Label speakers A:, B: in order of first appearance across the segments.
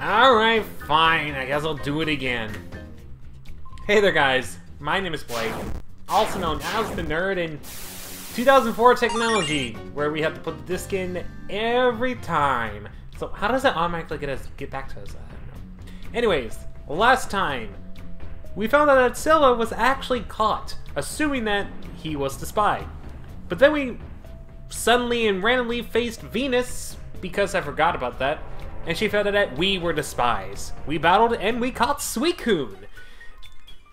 A: Alright, fine. I guess I'll do it again. Hey there, guys. My name is Blake, also known as the Nerd in 2004 technology, where we have to put the disc in every time. So how does that automatically get back to us? I don't know. Anyways, last time, we found out that Silva was actually caught, assuming that he was the spy. But then we suddenly and randomly faced Venus, because I forgot about that, and she found out that we were the spies. We battled and we caught Suicune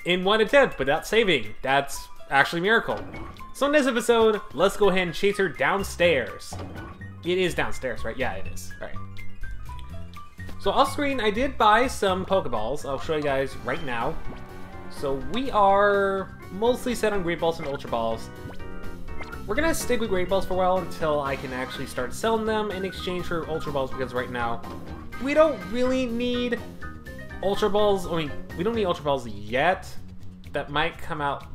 A: in one attempt without saving. That's actually a miracle. So in this episode, let's go ahead and chase her downstairs. It is downstairs, right? Yeah, it is. All right. So off screen, I did buy some Pokeballs. I'll show you guys right now. So we are mostly set on Great Balls and Ultra Balls. We're gonna stick with Great Balls for a while until I can actually start selling them in exchange for Ultra Balls, because right now we don't really need Ultra Balls. I mean, we don't need Ultra Balls yet. That might come out.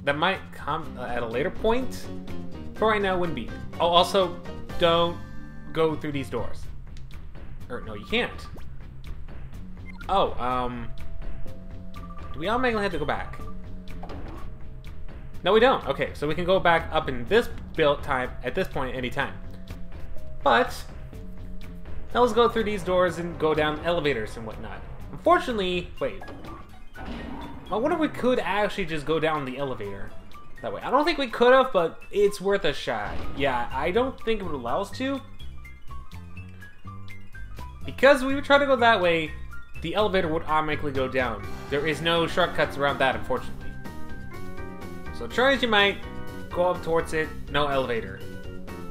A: That might come at a later point. But right now, wouldn't be. Oh, also, don't go through these doors. Or no, you can't. Oh, do we automatically have to go back? No, we don't. Okay, so we can go back up in this build time at this point anytime. But now let's go through these doors and go down elevators and whatnot. Unfortunately, wait. I wonder if we could actually just go down the elevator that way. I don't think we could have, but it's worth a shot. Yeah, I don't think it would allow us to. Because we would try to go that way, the elevator would automatically go down. There is no shortcuts around that, unfortunately. So try as you might, go up towards it, no elevator.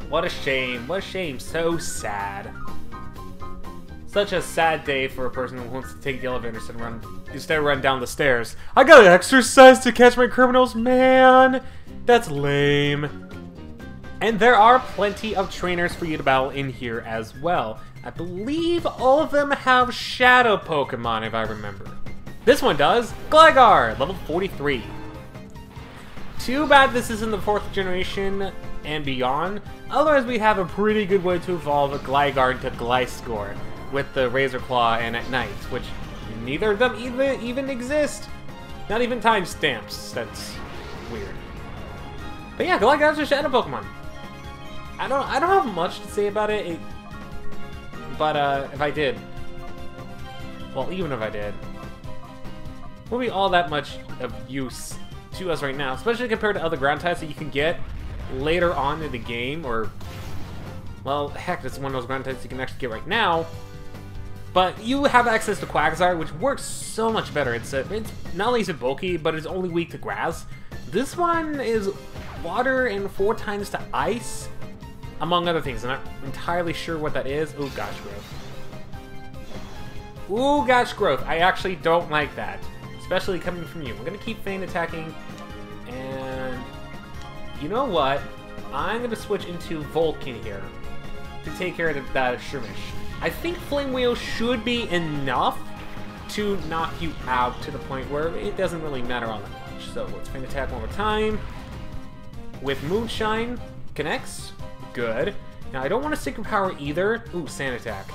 A: What a shame, what a shame, so sad. Such a sad day for a person who wants to take the elevator instead of run down the stairs. I gotta exercise to catch my criminals, man! That's lame. And there are plenty of trainers for you to battle in here as well. I believe all of them have Shadow Pokemon, if I remember. This one does. Gligar, level 43. Too bad this isn't the 4th generation and beyond. Otherwise, we have a pretty good way to evolve a Gligar into Gliscor with the Razor Claw and at night, which neither of them even exist. Not even timestamps. That's weird. But yeah, Gligar's a Shadow Pokemon. I don't have much to say about it. But if I did, well, even if I did, won't be all that much of use to us right now, especially compared to other ground types that you can get later on in the game, or, well, heck, this is one of those ground types you can actually get right now. But you have access to Quagsire, which works so much better. It's not only is it bulky, but it's only weak to grass. This one is water and 4 times to ice, among other things. I'm not entirely sure what that is. Ooh, gosh, growth. Ooh, gosh, growth. I actually don't like that, especially coming from you. I'm gonna keep feint attacking, and you know what? I'm gonna switch into Vulcan here to take care of that Shroomish. I think Flame Wheel should be enough to knock you out to the point where it doesn't really matter all that much. So let's feint attack one more time. With Moonshine, connects. Good. Now I don't want to Sacred Power either. Ooh, Sand Attack.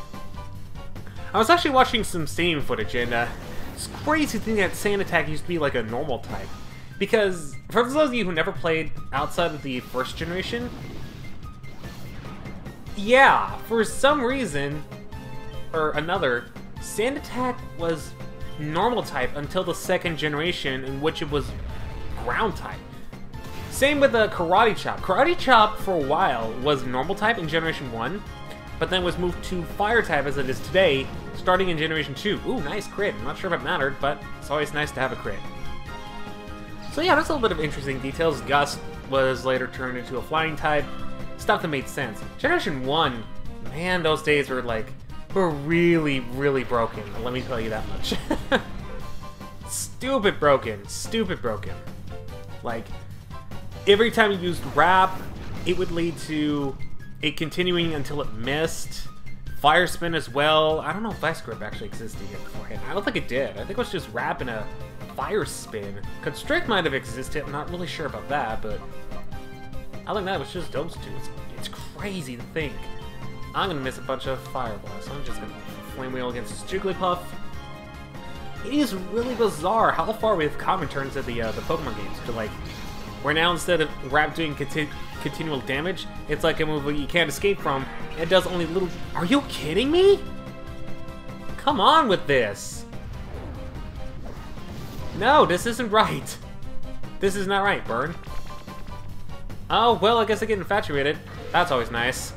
A: I was actually watching some Stadium footage, and it's crazy to think that Sand Attack used to be like a normal type. Because, for those of you who never played outside of the 1st generation, yeah, for some reason or another, Sand Attack was normal type until the 2nd generation, in which it was ground type. Same with the Karate Chop. Karate Chop for a while was normal type in Generation 1, but then was moved to Fire type as it is today, starting in Generation 2. Ooh, nice crit. I'm not sure if it mattered, but it's always nice to have a crit. So yeah, that's a little bit of interesting details. Gust was later turned into a flying type. Stuff that made sense. Generation 1, man, those days were really, really broken. Let me tell you that much. Stupid broken. Stupid broken. Like, every time you used Wrap, it would lead to it continuing until it missed. Fire Spin as well. I don't know if Vice Grip actually existed yet beforehand. I don't think it did. I think it was just Wrap and a Fire Spin. Constrict might have existed. I'm not really sure about that, but other than that, it was just those two. It's crazy to think. I'm gonna miss a bunch of Fire Blasts. So I'm just gonna go for Flame Wheel against this Jigglypuff. It is really bizarre how far we've come in terms of the Pokemon games. To like, where now instead of Wrap doing continual damage, it's like a move you can't escape from. It does only little. Are you kidding me? Come on with this. No, this isn't right. This is not right, Burn. Oh, well, I guess I get infatuated. That's always nice.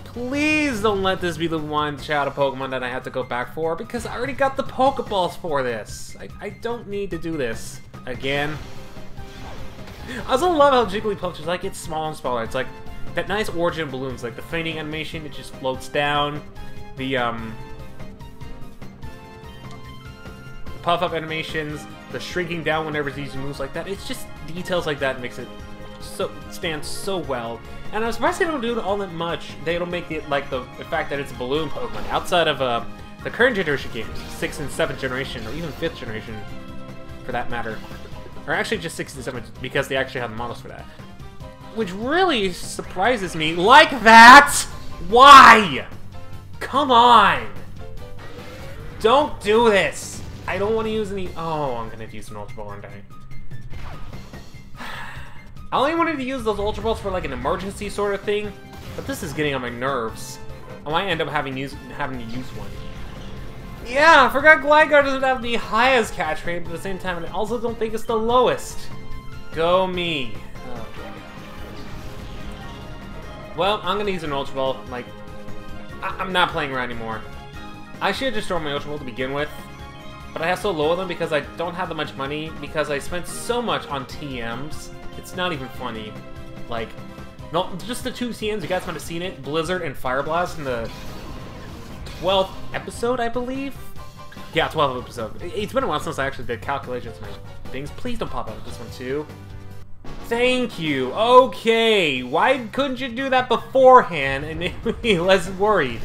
A: Please don't let this be the one Shadow Pokemon that I have to go back for, because I already got the Pokeballs for this. I don't need to do this again. I also love how Jigglypuff just like gets smaller and smaller. It's like that nice origin balloons, like the fainting animation, it just floats down. The puff up animations, the shrinking down whenever it's using moves like that. It's just details like that makes it so stand so well. And I'm surprised they don't do it all that much. They don't make it like the fact that it's a balloon Pokemon. Outside of the current generation games, 6th and 7th generation, or even 5th generation, for that matter. Or actually just 6th and 7th, because they actually have the models for that. Which really surprises me. Like that! Why? Come on! Don't do this! I don't want to use any... Oh, I'm going to use an Ultra Ball, aren't I? I only wanted to use those Ultra Balls for like an emergency sort of thing, but this is getting on my nerves. I might end up having to use one. Yeah, I forgot Gligar doesn't have the highest catch rate, but at the same time, I also don't think it's the lowest. Go me. Oh. Well, I'm gonna use an Ultra Ball. Like, I'm not playing around anymore. I should have just thrown my Ultra Ball to begin with, but I have to lower them because I don't have that much money, because I spent so much on TMs. It's not even funny. Like, no, just the 2 TMs, you guys might have seen it, Blizzard and Fire Blast in the 12th episode, I believe? Yeah, 12th episode. It's been a while since I actually did calculations and things. Please don't pop out of this one too. Thank you. Okay, why couldn't you do that beforehand and make me less worried?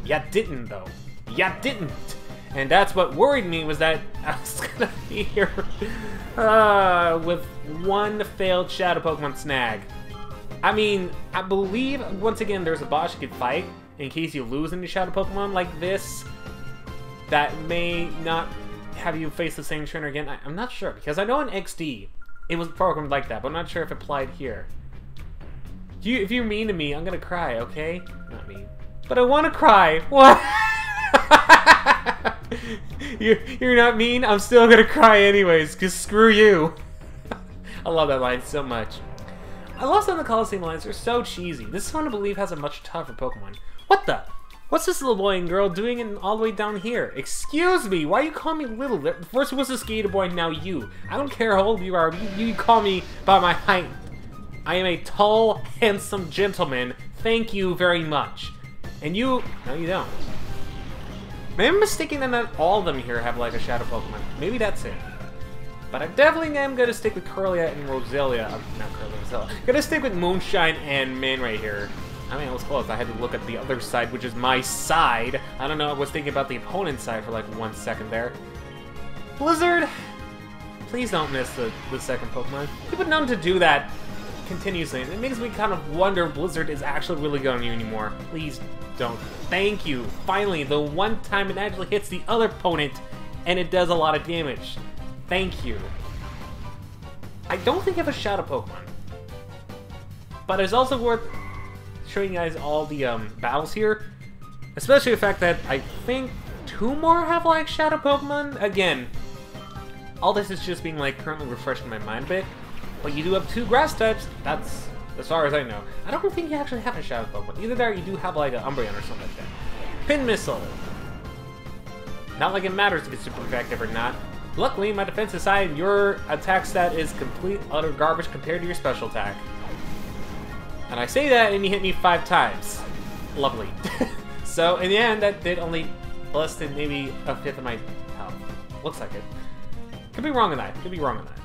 A: Ya didn't, though. Ya didn't. And that's what worried me, was that I was gonna be here with one failed Shadow Pokemon snag. I mean, I believe, once again, there's a boss you could fight in case you lose any Shadow Pokemon like this that may not have you face the same trainer again. I'm not sure, because I know in XD it was programmed like that, but I'm not sure if it applied here. If you're mean to me, I'm gonna cry, okay? Not mean. But I wanna cry! What? You're not mean? I'm still gonna cry anyways, cause screw you. I love that line so much. I love some of the Coliseum lines, they're so cheesy. This one, I believe, has a much tougher Pokemon. What the? What's this little boy and girl doing all the way down here? Excuse me, why you call me little? First it was a skater boy, now you. I don't care how old you are, you call me by my height. I am a tall, handsome gentleman. Thank you very much. And you... No, you don't. Maybe I'm mistaken that not all of them here have like a Shadow Pokemon. Maybe that's it. But I definitely am gonna stick with Kirlia and Roselia. Not Kirlia, Roselia. Gonna stick with Moonshine and Man right here. I mean, it was close. I had to look at the other side, which is my side. I don't know, I was thinking about the opponent's side for like 1 second there. Blizzard! Please don't miss the second Pokemon. You've been known to do that continuously. It makes me kind of wonder if Blizzard is actually really good on you anymore. Please don't. Thank you. Finally, the one time it actually hits the other opponent and it does a lot of damage. Thank you. I don't think I have a Shadow Pokemon. But it's also worth showing you guys all the battles here. Especially the fact that I think 2 more have like Shadow Pokemon. Again, all this is just being like currently refreshing my mind a bit. But you do have 2 grass types. That's as far as I know. I don't think you actually have a Shadow Pokemon. Either there, you do have like an Umbreon or something like that. Pin Missile. Not like it matters if it's super effective or not. Luckily, my defense aside, your attack stat is complete utter garbage compared to your special attack. And I say that, and you hit me 5 times. Lovely. So in the end, that did only less than maybe a 5th of my health. Looks like it. Could be wrong on that. Could be wrong on that.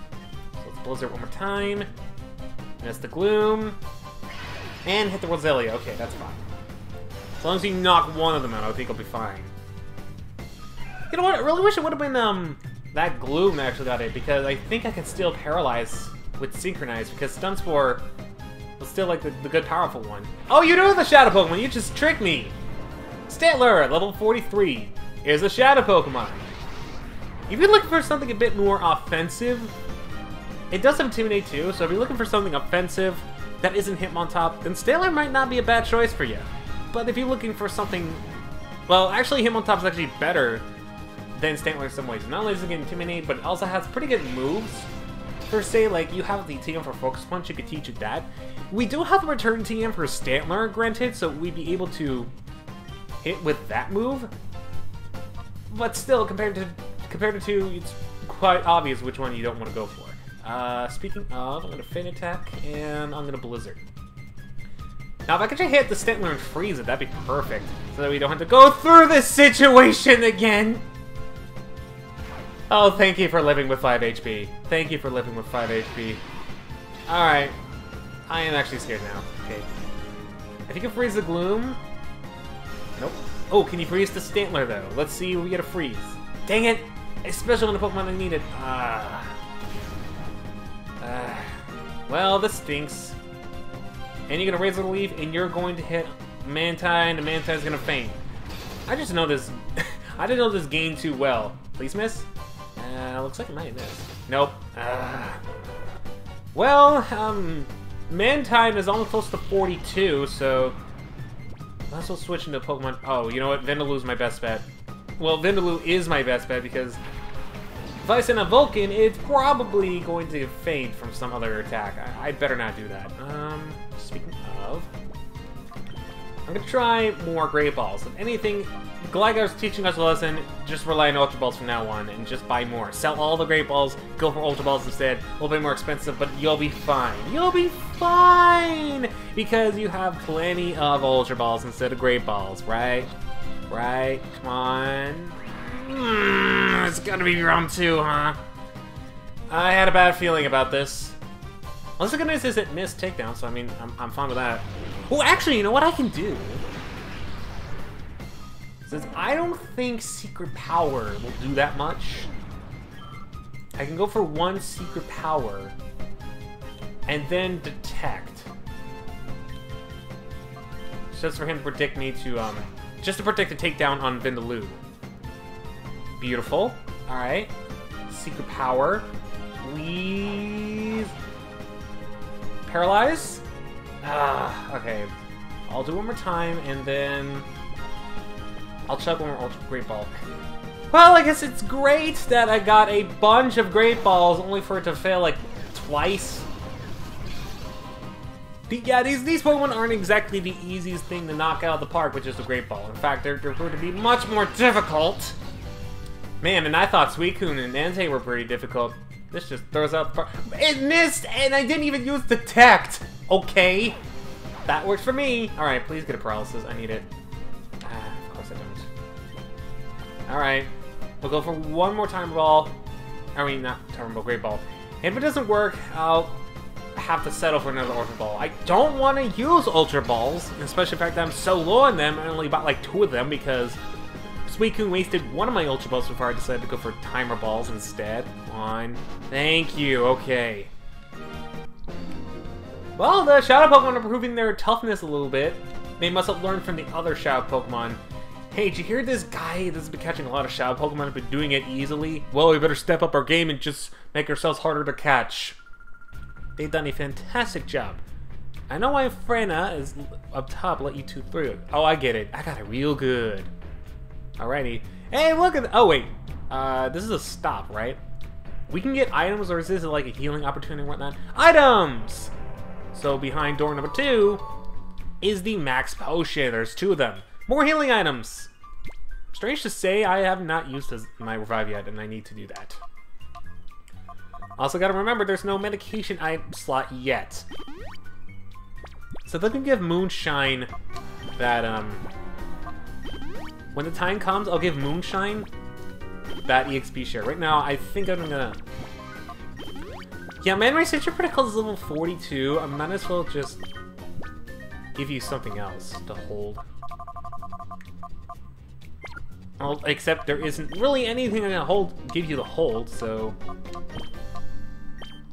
A: So let's Blizzard one more time. Miss the Gloom. And hit the Roselia. Okay, that's fine. As long as you knock one of them out, I think I'll be fine. You know what? I really wish it would have been that Gloom that actually got it, because I think I could still paralyze with Synchronize, because Stun Spore was still like the good powerful one. Oh, you know the Shadow Pokemon, you just tricked me! Stantler, level 43, is a Shadow Pokemon. If you're looking for something a bit more offensive, it does have Intimidate too, so if you're looking for something offensive that isn't Hitmontop, then Stantler might not be a bad choice for you. But if you're looking for something... Well, actually Hitmontop is actually better than Stantler in some ways. Not only does it get Intimidate, but it also has pretty good moves. For say, like, you have the TM for Focus Punch, you could teach it that. We do have the Return TM for Stantler, granted, so we'd be able to hit with that move. But still, compared to the two, it's quite obvious which one you don't want to go for. Speaking of, I'm going to Feint Attack, and I'm going to Blizzard. Now, if I could just hit the Stantler and freeze it, that'd be perfect. So that we don't have to go through this situation again! Oh, thank you for living with 5 HP. Thank you for living with 5 HP. Alright. I am actually scared now. Okay. If you can freeze the Gloom... Nope. Oh, can you freeze the Stantler, though? Let's see if we get a freeze. Dang it! Especially on the Pokemon I needed. Well, this stinks. And you're gonna Razor Leaf, and you're going to hit Mantine, and Mantine's gonna faint. I just know this... I didn't know this game too well. Please miss? Looks like it might miss. Nope. Well, Mantine is almost close to 42, so... Might as well switch into Pokemon... Oh, you know what? Vindaloo's my best bet. Well, Vindaloo is my best bet, because... If I send a Vulcan, it's probably going to faint from some other attack. I'd better not do that. Speaking of... I'm gonna try more Great Balls. If anything, Gligar's teaching us a lesson, just rely on Ultra Balls from now on, and just buy more. Sell all the Great Balls, go for Ultra Balls instead. A little bit more expensive, but you'll be fine. You'll be fine! Because you have plenty of Ultra Balls instead of Great Balls, right? Right? Come on. It's gotta be round 2, huh? I had a bad feeling about this. Well, the good news is it missed takedown, so I mean, I'm fine with that. Oh, actually, you know what I can do? Since I don't think Secret Power will do that much, I can go for 1 Secret Power and then Detect. Just for him to predict me to, just to predict the takedown on Vindaloo. Beautiful. Alright. Secret Power. Please. Paralyze? Okay. I'll do one more time, and then... I'll chuck one more Ultra Great Ball. Well, I guess it's great that I got a bunch of Great Balls, only for it to fail, like, twice. Yeah, these Pokemon aren't exactly the easiest thing to knock out of the park, which is the Great Ball. In fact, they're going to be much more difficult. Man, and I thought Suicune and Entei were pretty difficult. This just throws out the park. It missed, and I didn't even use Detect! Okay. That works for me. Alright, please get a Paralysis. I need it. Of course I don't. Alright. We'll go for one more Time Ball. I mean, not Time Ball, Great Ball. And if it doesn't work, I'll have to settle for another Ultra Ball. I don't want to use Ultra Balls, especially the fact that I'm so low on them. I only bought like 2 of them because Suicune wasted one of my Ultra Balls before I decided to go for Timer Balls instead. One. Thank you. Okay. Well, the Shadow Pokemon are proving their toughness a little bit. They must have learned from the other Shadow Pokemon. Hey, did you hear this guy that's been catching a lot of Shadow Pokemon and been doing it easily? Well, we better step up our game and just make ourselves harder to catch. They've done a fantastic job. I know why Frena is up top, let you 2 through. Oh, I get it. I got it real good. Alrighty. Hey, look at the... Oh, wait. This is a stop, right? We can get items, or is this like a healing opportunity and whatnot? Items! So behind door number 2 is the Max Potion. There's 2 of them. More healing items. Strange to say, I have not used my Revive yet, and I need to do that. Also gotta remember, there's no medication item slot yet. So they can give Moonshine that, when the time comes, I'll give Moonshine that EXP share. Right now, I think I'm gonna... Yeah, Man Ray, since your critical is level 42, I might as well just give you something else to hold. Well, except there isn't really anything I'm gonna give you the hold, so...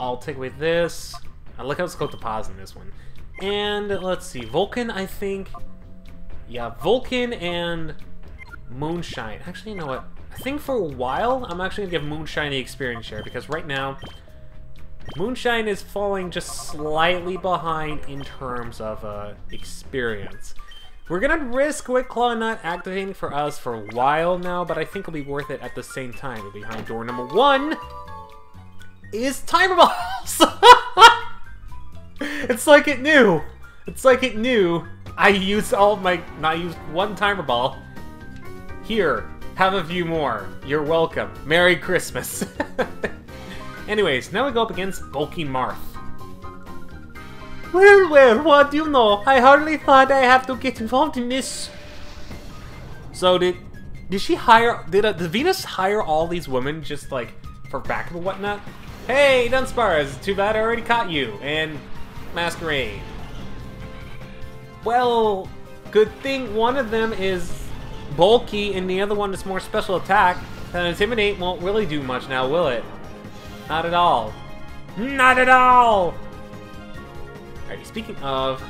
A: I'll take away this. I look how it's called deposit in this one. And let's see, Vulcan, I think... Yeah, Vulcan and Moonshine. Actually, you know what? I think for a while, I'm actually gonna give Moonshine the experience share, because right now, Moonshine is falling just slightly behind in terms of experience. We're gonna risk Whitclaw not activating for us for a while now, but I think it'll be worth it at the same time. Behind door number 1 is Timer Balls! It's like it knew! It's like it knew I used I used 1 Timer Ball. Here, have a few more. You're welcome. Merry Christmas. Anyways, now we go up against Bulky Marth. Well, what do you know? I hardly thought I have to get involved in this. So did she hire, did Venus hire all these women just like for backup and whatnot? Hey, Dunsparce, too bad I already caught you, and Masquerade. Well, good thing one of them is bulky and the other one is more special attack. And Intimidate won't really do much now, will it? Not at all. Not at all! Alrighty, speaking of,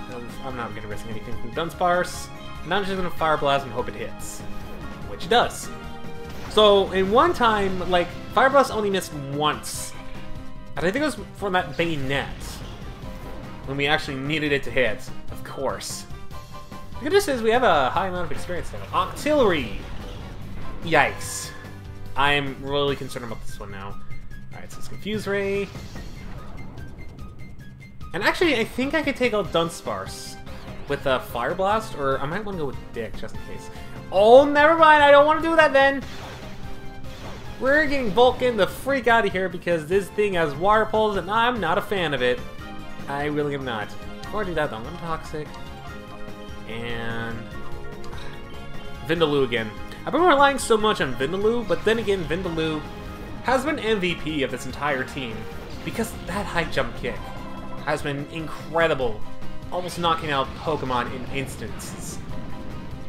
A: I'm not gonna risk anything from Dunsparce. Now I'm just gonna Fire Blast and hope it hits. Which it does. So, in one time, like, Fire Blast only missed once. And I think it was from that Bayonet. When we actually needed it to hit, of course. The good news is we have a high amount of experience now. Octillery! Yikes. I am really concerned about this one now. Alright, so it's Confuse Ray. And actually, I think I could take out Dunsparce with a Fire Blast, or I might want to go with Dick, just in case. Oh, never mind, I don't want to do that then! We're getting Vulcan the freak out of here because this thing has Water Pulse, and I'm not a fan of it. I really am not. Before I do that, though, I'm Toxic. And Vindaloo again. I've been relying so much on Vindaloo, but then again, Vindaloo has been MVP of this entire team because that high jump kick has been incredible, almost knocking out Pokemon in instances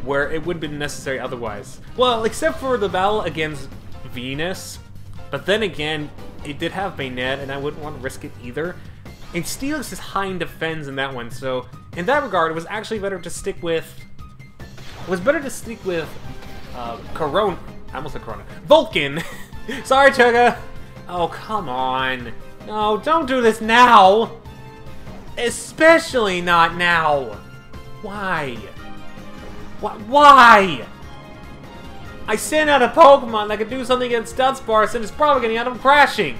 A: where it would have been necessary otherwise. Well, except for the battle against Venus, but then again, it did have Bayonet, and I wouldn't want to risk it either. And Steelix is high in defense in that one, so in that regard, it was actually better to stick with. It was better to stick with Corona. I almost said Corona. Vulcan. Sorry, Chugga. Oh, come on. No, don't do this now. Especially not now. Why? Why? I sent out a Pokemon that could do something against Dunsparce, and it's probably going to end up crashing.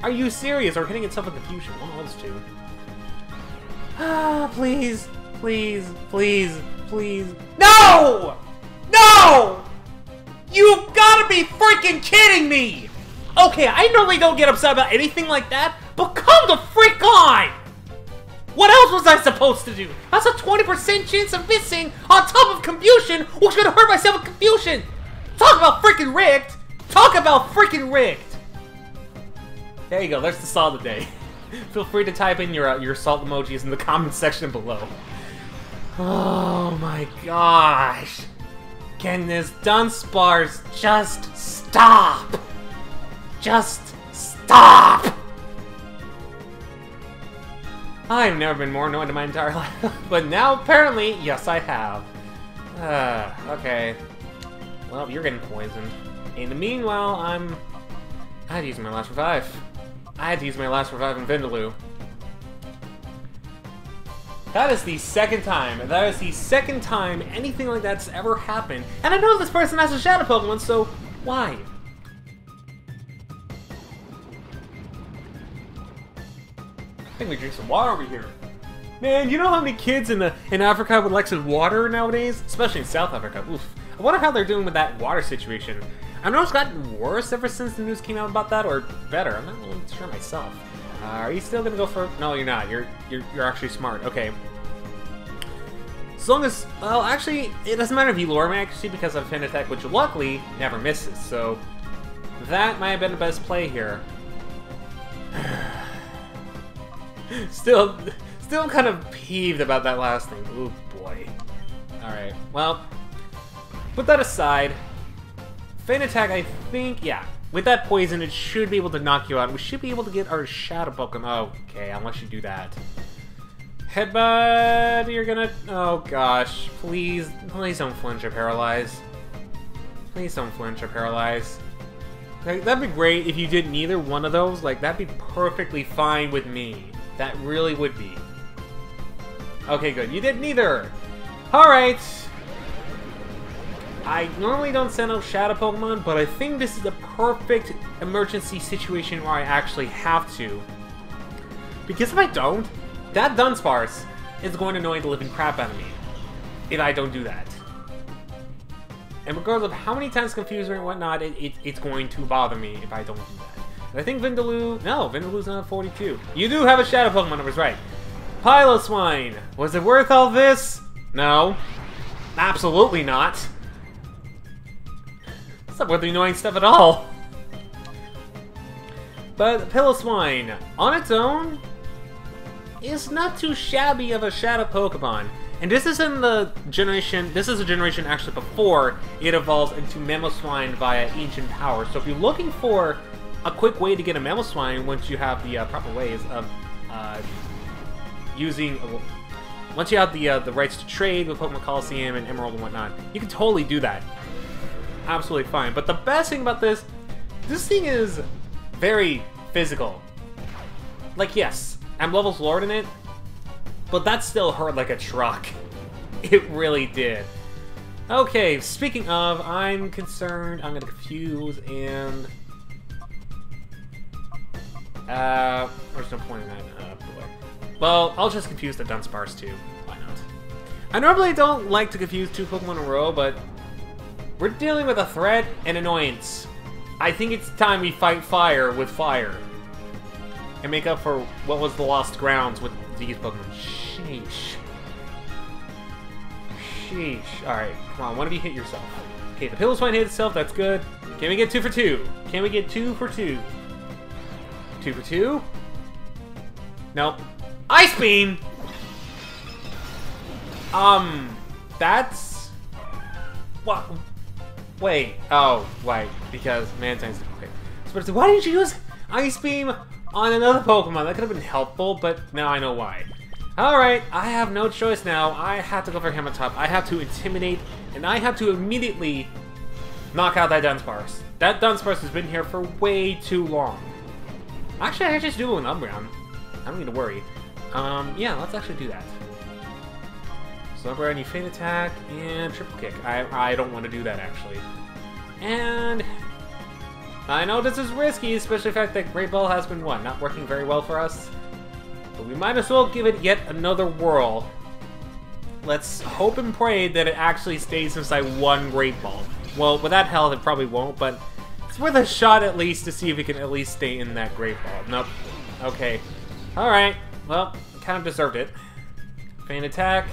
A: Are you serious? Or hitting itself with Confusion? One of those two. Ah, please, please, please, please. No! No! You gotta be freaking kidding me! Okay, I normally don't get upset about anything like that, but come the freak on! What else was I supposed to do? That's a 20% chance of missing on top of Confusion, which is gonna hurt myself with Confusion! Talk about freaking rigged! Talk about freaking rigged! There you go, there's the salt of the day. Feel free to type in your salt emojis in the comment section below. Oh my gosh! Can this Dunsparce just stop? Just stop! I've never been more annoyed in my entire life, but now apparently, yes I have. Okay. Well, you're getting poisoned. In the meanwhile, I had to use my last revive. I had to use my last revive in Vindaloo. That is the second time. That is the second time anything like that's ever happened. And I know this person has a Shadow Pokemon, so why? I think we drink some water over here. Man, you know how many kids in Africa would like some water nowadays? Especially in South Africa. Oof. I wonder how they're doing with that water situation. I know it's gotten worse ever since the news came out about that, or better. I'm not really sure myself. Are you still gonna go for? No, you're not. You're actually smart. Okay. As long as, well, actually, it doesn't matter if you lure me actually because of Fin Attack, which luckily never misses. So that might have been the best play here. Still kind of peeved about that last thing. Ooh boy. All right. Well, put that aside. Fin Attack, I think, yeah. With that poison, it should be able to knock you out. We should be able to get our Shadow Pokemon. Okay, unless you do that. Headbutt, you're gonna... Oh gosh, please don't flinch or paralyze. Please don't flinch or paralyze. Like, that'd be great if you did neither one of those. Like, that'd be perfectly fine with me. That really would be. Okay, good. You did neither. Alright. I normally don't send out Shadow Pokemon, but I think this is a perfect emergency situation where I actually have to. Because if I don't, that Dunsparce is going to annoy the living crap out of me. If I don't do that. And regardless of how many times confused and whatnot, it's going to bother me if I don't do that. And I think Vindaloo... No, Vindaloo's not 42. You do have a Shadow Pokemon, I was right. Piloswine. Was it worth all this? No. Absolutely not. It's not worth the annoying stuff at all. But Piloswine, on its own, is not too shabby of a Shadow Pokemon. And this is in the generation, this is a generation actually before it evolves into Mamoswine via Ancient Power. So if you're looking for a quick way to get a Mamoswine once you have the proper ways of once you have the rights to trade with Pokemon Coliseum and Emerald and whatnot, you can totally do that. Absolutely fine. But the best thing about this thing is very physical. Like, yes, M-Level's Lord in it, but that still hurt like a truck. It really did. Okay, speaking of, I'm concerned I'm gonna confuse and... there's no point in that. Well, I'll just confuse the Dunsparce too. Why not? I normally don't like to confuse two Pokemon in a row, but we're dealing with a threat and annoyance. I think it's time we fight fire with fire. And make up for what was the lost grounds with these Pokemon. Sheesh. Sheesh. Alright, come on, one of you hit yourself. Okay, the Piloswine hit itself, that's good. Can we get 2 for 2? Can we get 2 for 2? 2 for 2? Nope. Ice Beam! That's... What? Wait. Oh, wait. Because Mantine's... Okay. So, why didn't you use Ice Beam on another Pokemon? That could have been helpful, but now I know why. Alright, I have no choice now. I have to go for Hammertop. I have to Intimidate, and I have to immediately knock out that Dunsparce. That Dunsparce has been here for way too long. Actually, I can just do it with Umbreon. I don't need to worry. Yeah, let's actually do that. So Umbreon, you Feint Attack, and Triple Kick. I don't want to do that, actually. And... I know this is risky, especially the fact that Great Ball has been, what, not working very well for us? But we might as well give it yet another whirl. Let's hope and pray that it actually stays inside one Great Ball. Well, with that health, it probably won't, but it's worth a shot at least to see if it can at least stay in that Great Ball. Nope. Okay. Alright. Well, kind of deserved it. Feint Attack.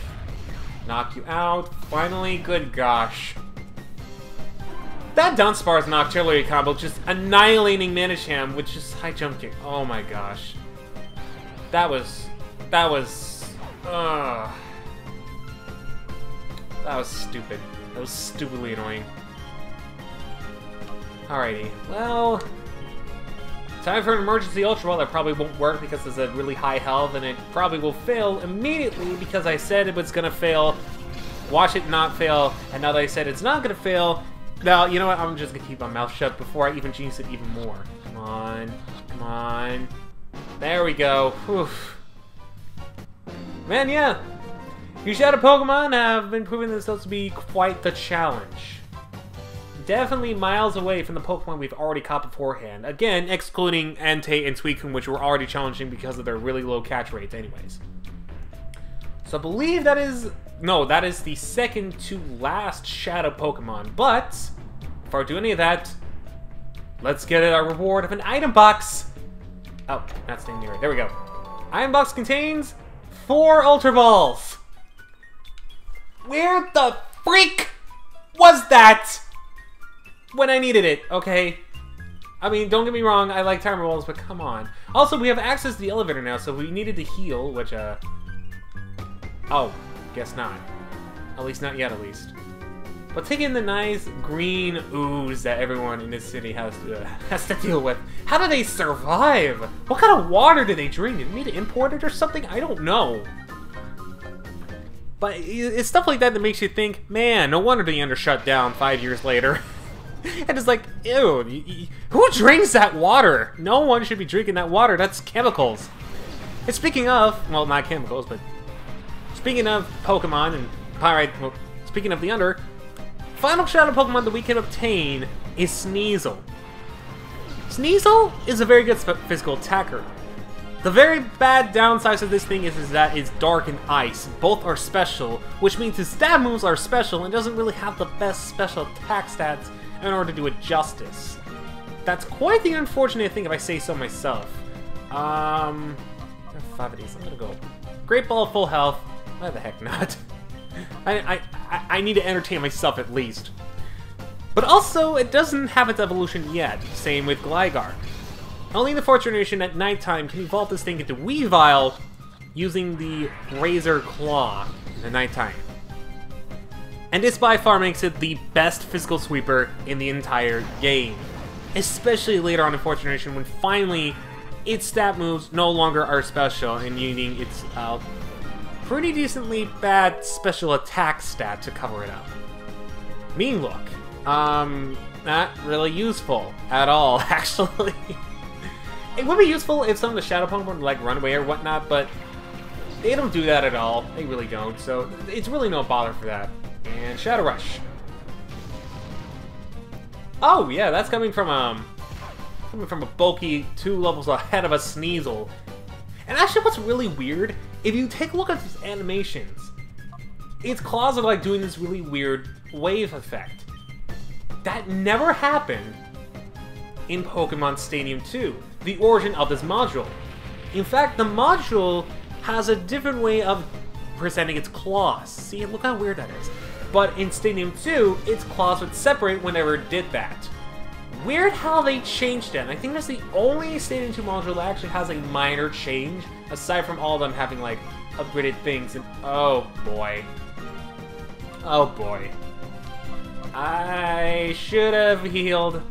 A: Knock you out. Finally, good gosh. That Dunsparce Noctillery combo just annihilating Manisham with just high jump kick. Oh my gosh. That was stupid. That was stupidly annoying. Alrighty, well... Time for an emergency Ultra Ball that probably won't work because it's a really high health, and it probably will fail immediately because I said it was gonna fail. Watch it not fail, and now that I said it's not gonna fail, now, you know what, I'm just gonna keep my mouth shut before I even jinx it even more. Come on, come on. There we go. Whew. Man, yeah. Your Shadow Pokemon have been proving themselves to be quite the challenge. Definitely miles away from the Pokemon we've already caught beforehand. Again, excluding Entei and Suicune, which were already challenging because of their really low catch rates anyways. So I believe that is... No, that is the second to last Shadow Pokemon. But, before I do any of that, let's get our reward of an item box. Oh, not staying near it. There we go. Item box contains 4 Ultra Balls. Where the freak was that when I needed it? Okay. I mean, don't get me wrong, I like Timer Balls, but come on. Also, we have access to the elevator now, so if we needed to heal, which, oh, guess not. At least not yet, at least. But take in the nice green ooze that everyone in this city has to deal with. How do they survive? What kind of water do they drink? Do they need to import it or something? I don't know. But it's stuff like that that makes you think, man, no wonder the Ender shut down 5 years later. And it's like, ew, who drinks that water? No one should be drinking that water, that's chemicals. And speaking of, well, not chemicals, but speaking of Pokemon and Pyrite, well, speaking of the Ender, final shadow Pokemon that we can obtain is Sneasel. Sneasel is a very good physical attacker. The very bad downsides of this thing is that it's dark and ice. Both are special, which means his stab moves are special and doesn't really have the best special attack stats in order to do it justice. That's quite the unfortunate thing if I say so myself. I have 5 of these. I'm gonna go Great Ball full health. Why the heck not? I need to entertain myself at least. But also, it doesn't have its evolution yet. Same with Gligar. Only the 4th generation at nighttime can evolve this thing into Weavile using the Razor Claw in the nighttime. And this by far makes it the best physical sweeper in the entire game. Especially later on in 4th generation when finally its stat moves no longer are special and needing its pretty decently bad special attack stat to cover it up. Mean Look. Not really useful at all, actually. It would be useful if some of the Shadow Pokemon would like run away or whatnot, but they don't do that at all. They really don't, so it's really no bother for that. And Shadow Rush. Oh yeah, that's coming from a bulky 2 levels ahead of a Sneasel. And actually, what's really weird, if you take a look at these animations, its claws are like doing this really weird wave effect. That never happened in Pokemon Stadium 2, the origin of this module. In fact, the module has a different way of presenting its claws. See, look how weird that is. But in Stadium 2, its claws would separate whenever it did that. Weird how they changed it. And I think that's the only Stadium 2 module that actually has a minor change, aside from all of them having, like, upgraded things. And oh boy. Oh boy. I should have healed,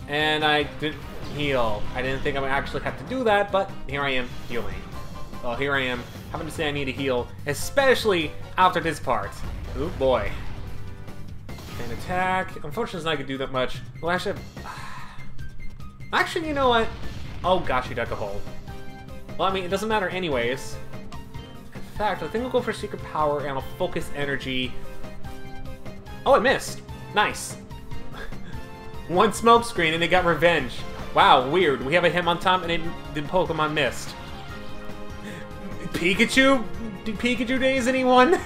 A: and I didn't heal. I didn't think I would actually have to do that, but here I am healing. Well, here I am having to say I need to heal, especially after this part. Oh boy. And attack. Unfortunately, it's not gonna do that much. Well, actually, you know what? Oh gosh, he dug a hole. Well, I mean, it doesn't matter anyways. In fact, I think I'll go for Secret Power, and I'll focus energy. Oh, it missed. Nice. One smoke screen and it got revenge. Wow, weird. We have a Hitmontop and the Pokemon missed. Pikachu? Pikachu days, anyone?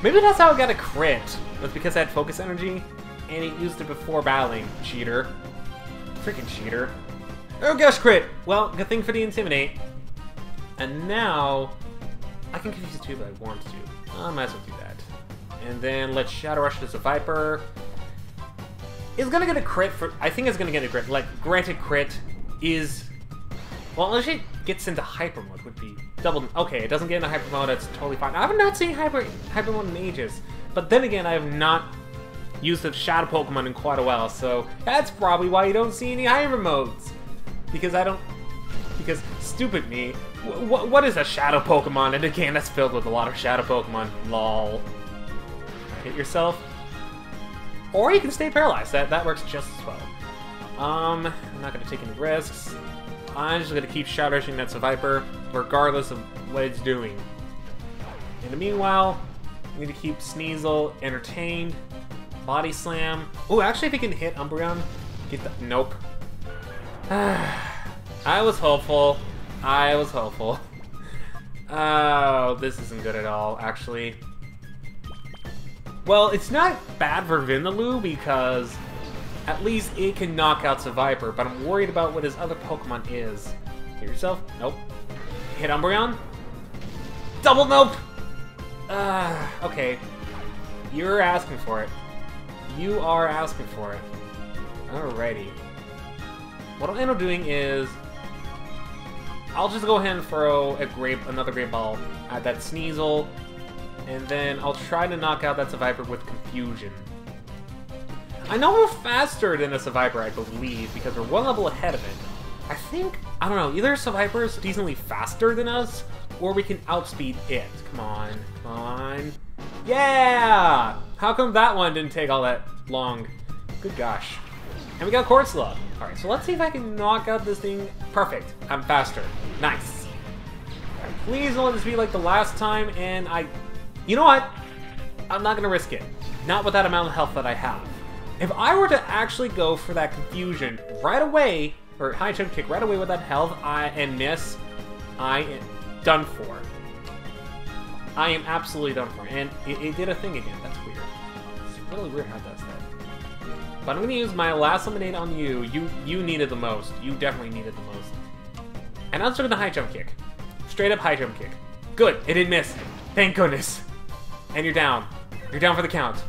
A: Maybe that's how it got a crit. That's because I had focus energy and it used it before battling. Cheater. Freaking cheater. Oh gosh, crit! Well, good thing for the Intimidate. And now I can confuse the two if I want to. I might as well do that. And then let's Shadow Rush this Viper. It's gonna get a crit for. I think it's gonna get a crit. Like, granted, crit is. Well, unless it gets into Hyper Mode, would be double. Okay, it doesn't get into Hyper Mode, that's totally fine. I have not seen Hyper Mode in ages. But then again, I have not used the Shadow Pokemon in quite a while, so that's probably why you don't see any Hyper Modes. Because I don't. Because, stupid me. What is a Shadow Pokemon in a game that's filled with a lot of Shadow Pokemon? Lol. Hit yourself. Or you can stay paralyzed. That works just as well. I'm not going to take any risks. I'm just going to keep Shadow Rushing that Viper, regardless of what it's doing. In the meanwhile, we need to keep Sneasel entertained. Body Slam. Oh, actually, if he can hit Umbreon, get the. Nope. I was hopeful. I was hopeful. Oh, this isn't good at all, actually. Well, it's not bad for Vindaloo because at least it can knock out Viper, but I'm worried about what his other Pokemon is. Hit yourself? Nope. Hit Umbreon? Double nope! Okay. You're asking for it. You are asking for it. Alrighty. What I'll end up doing is I'll just go ahead and throw another Great Ball at that Sneasel, and then I'll try to knock out that Viper with Confusion. I know we're faster than a Viper, I believe, because we're one level ahead of it. I think, I don't know, either Viper's decently faster than us, or we can outspeed it. Come on, come on. Yeah! How come that one didn't take all that long? Good gosh. And we got Corsola. Alright, so let's see if I can knock out this thing. Perfect. I'm faster. Nice. Right, please don't let this be like the last time, and you know what? I'm not gonna risk it. Not with that amount of health that I have. If I were to actually go for that confusion right away, or high jump kick right away with that health, and miss, I am done for. I am absolutely done for. And it did a thing again. That's weird. It's really weird how it does that. But I'm gonna use my last lemonade on you. You needed the most. You definitely needed the most. And I'll start with the high jump kick. Straight up high jump kick. Good. It didn't miss. Thank goodness. And you're down. You're down for the count.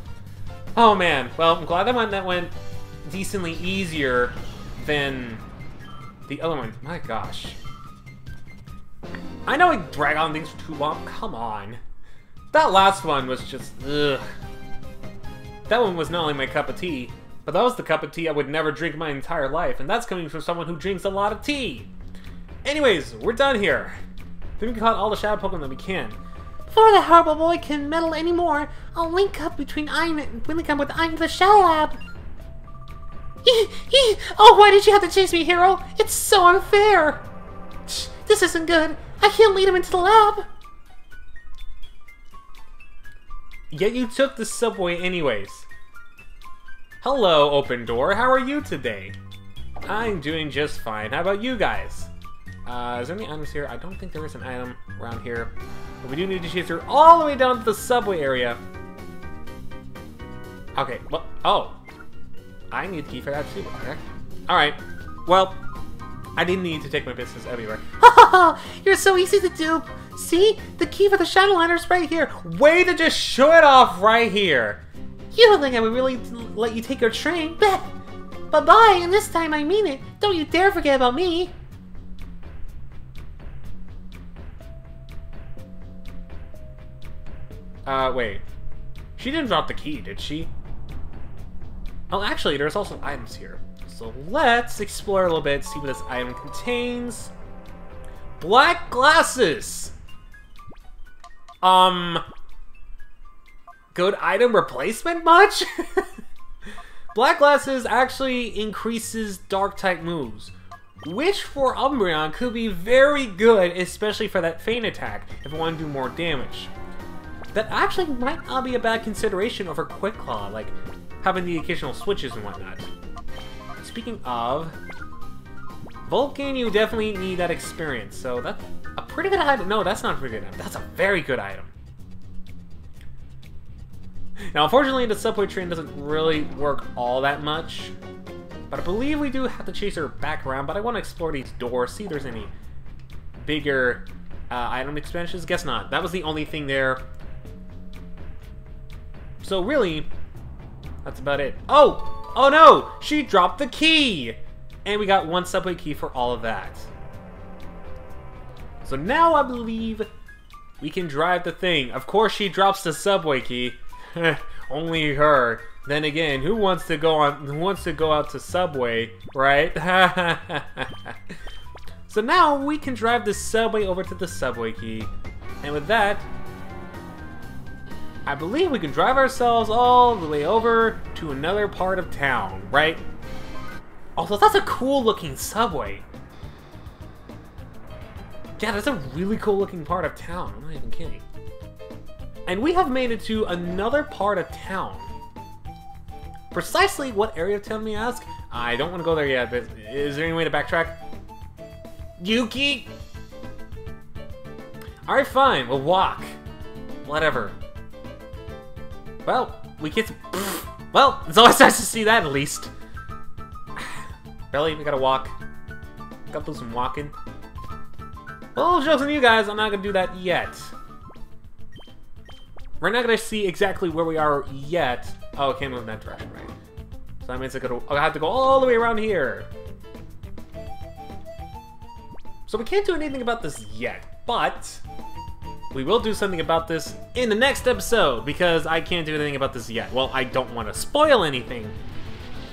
A: Oh man. Well, I'm glad that went decently easier than the other one. My gosh. I know I drag on things for too long. Come on. That last one was just, ugh. That one was not only my cup of tea, but that was the cup of tea I would never drink my entire life, and that's coming from someone who drinks a lot of tea. Anyways, we're done here. I think we caught all the shadow Pokemon that we can.
B: Before the horrible boy can meddle anymore, I'll link up with Ein the Shell Lab. Oh, why did you have to chase me, Hero? It's so unfair. This isn't good. I can't lead him into the lab.
A: Yet you took the subway anyways. Hello, Open Door. How are you today? I'm doing just fine. How about you guys? Is there any items here? I don't think there is an item around here. But we do need to chase her all the way down to the subway area. Okay, well, oh. I need the key for that too, okay? Alright, well, I didn't need to take my business everywhere.
B: You're so easy to dupe. See? The key for the Shadow Liner's right here.
A: Way to just show it off right here.
B: You don't think I would really let you take your train? Bet. Bye-bye, and this time I mean it. Don't you dare forget about me.
A: Wait. She didn't drop the key, did she? Oh, actually, there's also items here. So let's explore a little bit, see what this item contains. Black glasses! Good item replacement much? Black glasses actually increases dark type moves, which for Umbreon could be very good, especially for that feint attack, if I want to do more damage. That actually might not be a bad consideration over Quick Claw, like having the occasional switches and whatnot. Speaking of, Vulcan, you definitely need that experience, so that's a pretty good item. No, that's not a pretty good item. That's a very good item. Now, unfortunately, the subway train doesn't really work all that much, but I believe we do have to chase her back around, but I want to explore these doors, see if there's any bigger item expansions. Guess not. That was the only thing there. So really, that's about it. Oh! Oh no! She dropped the key! And we got one subway key for all of that. So now I believe we can drive the thing. Of course she drops the subway key. Only her. Then again, who wants to go out to Subway, right? So now we can drive the subway over to the subway key. And with that, I believe we can drive ourselves all the way over to another part of town, right? Although that's a cool looking subway. Yeah, that's a really cool looking part of town. I'm not even kidding. And we have made it to another part of town. Precisely what area of town, may I ask? I don't want to go there yet, but is there any way to backtrack? Yuki! Alright, fine, we'll walk. Whatever. Well, we get to... Well, it's always nice to see that, at least. Really? We gotta walk? Gotta do some walking? Well, jokes on you guys, I'm not gonna do that yet. We're not gonna see exactly where we are yet. Oh, it can't move in that direction, right? So that means I have to go all the way around here. So we can't do anything about this yet, but we will do something about this in the next episode, because I can't do anything about this yet. Well, I don't want to spoil anything.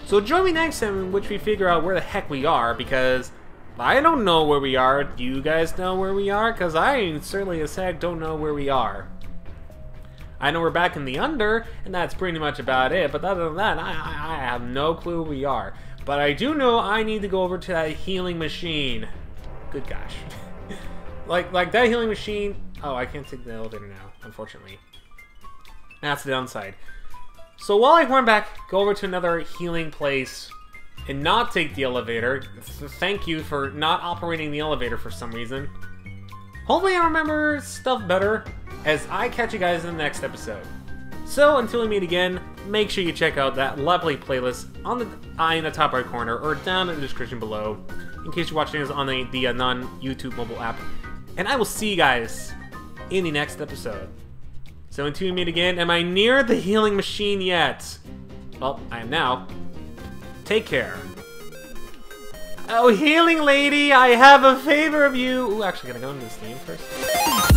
A: So join me next time in which we figure out where the heck we are, because I don't know where we are. Do you guys know where we are? Because I certainly as heck don't know where we are. I know we're back in the Under, and that's pretty much about it. But other than that, I have no clue who we are. But I do know I need to go over to that healing machine. Good gosh. like that healing machine. Oh, I can't take the elevator now, unfortunately. That's the downside. So while I run back, go over to another healing place, and not take the elevator. Thank you for not operating the elevator for some reason. Hopefully I remember stuff better as I catch you guys in the next episode. So until we meet again, make sure you check out that lovely playlist on the in the top right corner or down in the description below in case you're watching this on the non-YouTube mobile app. And I will see you guys in the next episode. So until we meet again, am I near the healing machine yet? Well, I am now. Take care. Oh, healing lady, I have a favor of you. Ooh, actually, gotta go into this game first.